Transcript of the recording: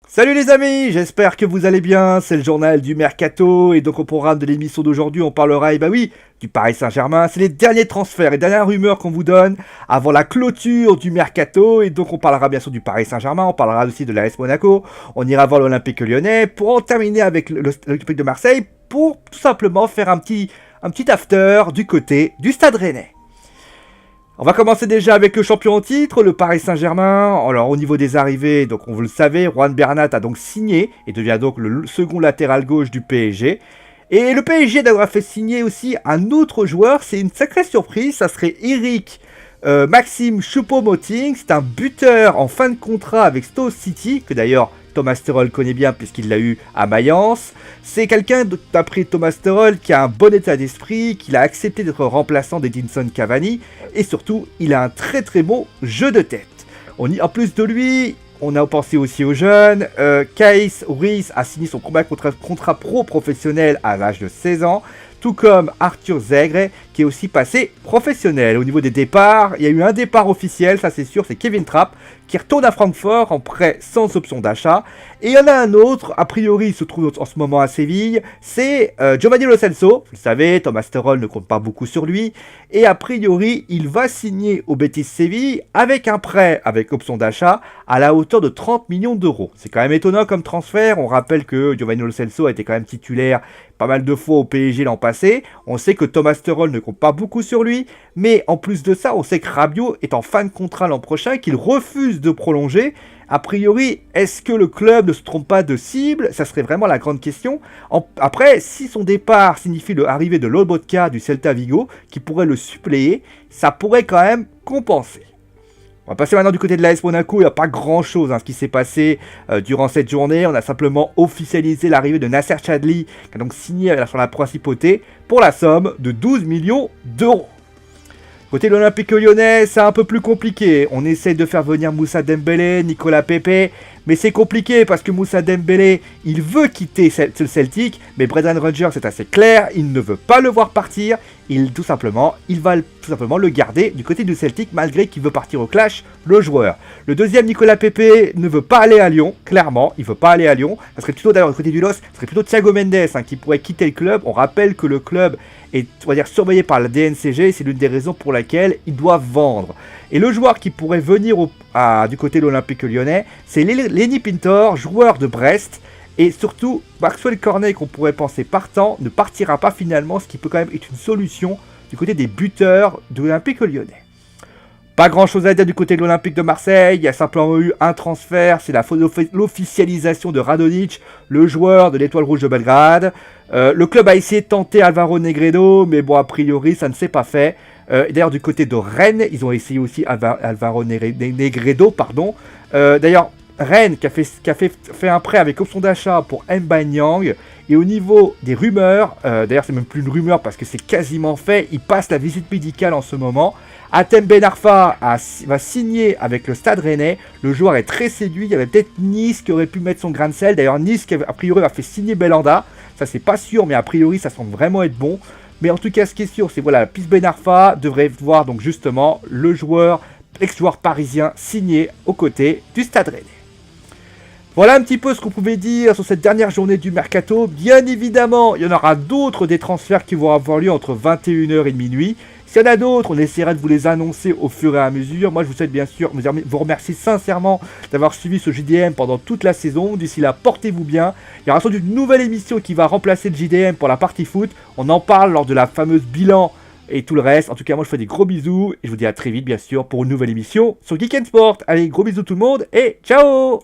Salut les amis, j'espère que vous allez bien, c'est le journal du Mercato et donc au programme de l'émission d'aujourd'hui on parlera, du Paris Saint-Germain, c'est les derniers transferts et dernières rumeurs qu'on vous donne avant la clôture du Mercato et donc on parlera bien sûr du Paris Saint-Germain, on parlera aussi de l'AS Monaco, on ira voir l'Olympique Lyonnais pour en terminer avec l'Olympique de Marseille pour tout simplement faire un petit after du côté du Stade Rennais. On va commencer déjà avec le champion en titre, le Paris Saint-Germain. Alors au niveau des arrivées, donc vous le savez, Juan Bernat a donc signé et devient donc le second latéral gauche du PSG. Et le PSG d'avoir fait signer aussi un autre joueur, c'est une sacrée surprise, ça serait Eric Maxime Choupo-Moting. C'est un buteur en fin de contrat avec Stoke City, que d'ailleurs Thomas Tuchel connaît bien puisqu'il l'a eu à Mayence. C'est quelqu'un, d'après Thomas Tuchel, qui a un bon état d'esprit, qu'il a accepté d'être remplaçant d'Edinson Cavani, et surtout, il a un très très bon jeu de tête. En plus de lui, on a pensé aussi aux jeunes. Kais Ruiz a signé son premier contrat pro-professionnel à l'âge de 16 ans, tout comme Arthur Zegre, qui est aussi passé professionnel. Au niveau des départs, il y a eu un départ officiel, ça c'est sûr, c'est Kevin Trapp, qui retourne à Francfort en prêt sans option d'achat. Et il y en a un autre, a priori il se trouve en ce moment à Séville, c'est Giovanni Lo Celso. Vous le savez, Thomas Tuchel ne compte pas beaucoup sur lui. Et a priori, il va signer au Betis Séville avec un prêt avec option d'achat à la hauteur de 30 millions d'euros. C'est quand même étonnant comme transfert. On rappelle que Giovanni Lo Celso a été quand même titulaire pas mal de fois au PSG l'an passé. On sait que Thomas Tuchel ne compte pas beaucoup sur lui. Mais en plus de ça, on sait que Rabiot est en fin de contrat l'an prochain, qu'il refuse de prolonger. A priori, est-ce que le club ne se trompe pas de cible? Ça serait vraiment la grande question. Après, si son départ signifie l'arrivée de Lobotka du Celta Vigo, qui pourrait le suppléer, ça pourrait quand même compenser. On va passer maintenant du côté de l'AS Monaco. Il n'y a pas grand chose ce qui s'est passé durant cette journée. On a simplement officialisé l'arrivée de Nasser Chadli, qui a donc signé sur la principauté pour la somme de 12 millions d'euros. Côté de l'Olympique Lyonnais, c'est un peu plus compliqué. On essaie de faire venir Moussa Dembélé, Nicolas Pepe, mais c'est compliqué parce que Moussa Dembélé, il veut quitter le Celtic, mais Brendan Rodgers c'est assez clair, il ne veut pas le voir partir. Il va tout simplement le garder du côté du Celtic malgré qu'il veut partir au clash, le joueur. Le deuxième, Nicolas Pepe, ne veut pas aller à Lyon, clairement, il veut pas aller à Lyon. Ça serait plutôt d'ailleurs du côté du LOS, ça serait plutôt Thiago Mendes qui pourrait quitter le club. On rappelle que le club est, on va dire, surveillé par la DNCG, c'est l'une des raisons pour laquelle ils doivent vendre. Et le joueur qui pourrait venir du côté de l'Olympique Lyonnais, c'est Lenny Pintor, joueur de Brest. Et surtout, Maxwell Cornet, qu'on pourrait penser partant, ne partira pas finalement, ce qui peut quand même être une solution du côté des buteurs de l'Olympique Lyonnais. Pas grand chose à dire du côté de l'Olympique de Marseille, il y a simplement eu un transfert, c'est l'officialisation de Radonjic, le joueur de l'Étoile Rouge de Belgrade. Le club a essayé de tenter Alvaro Negredo, mais bon, a priori, ça ne s'est pas fait. D'ailleurs, du côté de Rennes, ils ont essayé aussi Alvaro Negredo, pardon. D'ailleurs, Rennes qui a fait un prêt avec option d'achat pour Mba Niang. Et au niveau des rumeurs, d'ailleurs c'est même plus une rumeur parce que c'est quasiment fait, il passe la visite médicale en ce moment. Hatem Ben Arfa va signer avec le Stade Rennais. Le joueur est très séduit, il y avait peut-être Nice qui aurait pu mettre son grain de sel. D'ailleurs Nice qui a priori va faire signer Belhanda, ça c'est pas sûr mais a priori ça semble vraiment être bon. Mais en tout cas ce qui est sûr c'est voilà, la piste Ben Arfa devrait voir donc justement le joueur, ex-joueur parisien signé aux côtés du Stade Rennais. Voilà un petit peu ce qu'on pouvait dire sur cette dernière journée du Mercato. Bien évidemment, il y en aura d'autres des transferts qui vont avoir lieu entre 21h et minuit. S'il y en a d'autres, on essaiera de vous les annoncer au fur et à mesure. Moi, je vous souhaite bien sûr, vous remercie sincèrement d'avoir suivi ce JDM pendant toute la saison. D'ici là, portez-vous bien. Il y aura sans doute une nouvelle émission qui va remplacer le JDM pour la partie foot. On en parle lors de la fameuse bilan et tout le reste. En tout cas, moi, je vous fais des gros bisous et je vous dis à très vite, bien sûr, pour une nouvelle émission sur Geek & Sport. Allez, gros bisous tout le monde et ciao!